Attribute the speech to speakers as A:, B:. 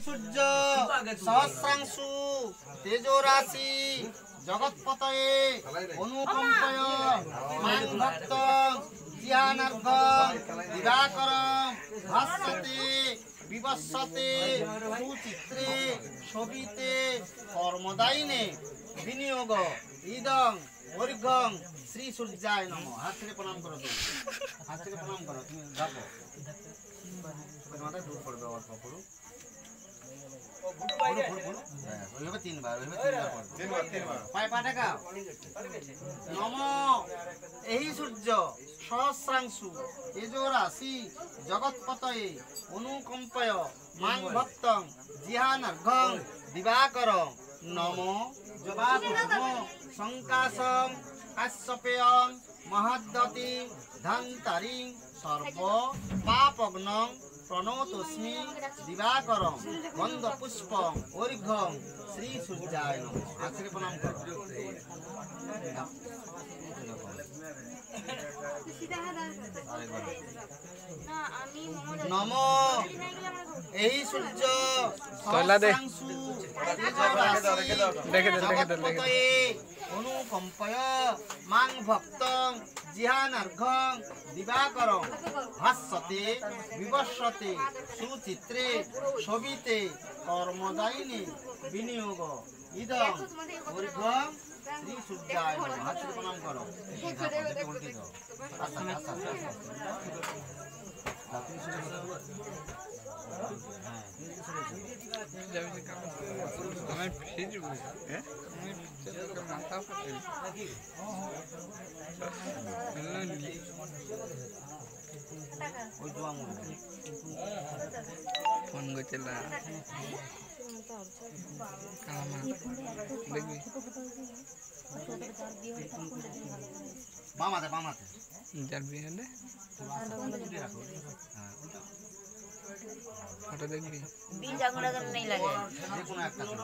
A: সূর্য সহস্রাংশু তেজো রাশি জগৎপতয়ে অনুকম্পয় মাং ভক্তং জিহানার্ঘং দিবাকরং ভাস্যতে বিবস্যতে সুচিত্রে শোভিতে কর্মদায়িনে বিনিয়োগ ইদং অর্ঘ্যং শ্রী সূর্যায় নমঃ। হাত থেকে প্রণাম করো, হাত থেকে প্রণাম করো, তুমি যাবো মাথায় দূর পড়বে অল্প করো এই সূর্য সহস্রাংশু তেজো রাশি জগৎপতয়ে অনুকম্পয় মাং ভক্তং জিহানার্ঘং দিবাকরং নমো জবাকুসুম সংকাশং কাশ্যপেয়ং মহদ্দতি ধন্তারিং সর্ব পাপগ্নং প্রণতস্মি দিবাকরং গন্ধ পুষ্পং অর্ঘ্যং শ্রী সূর্যায় নমঃ। হাত থেকে প্রণাম করো। নমো এই সূর্য সহস্রাংশু তেজো রাশি জগৎপতয়ে অনুকম্পয় মাং ভক্তং জিহানার্ঘং দিবাকরং ভাস্যতে বিবস্যতে সুচিত্রে শোভিতে কর্মদায়িনে বিনিয়োগ ইদং অর্ঘ্যং শ্রী সূর্যায় নমঃ। হাত থেকে প্রণাম করো।
B: ফোন করছিল দেখবি
A: বামাতে বামাতে
B: যার বিয়ে হলে ফটো দেখবি
C: बीज अंगड़ा नहीं लगे।
A: যে কোনো একটা চলে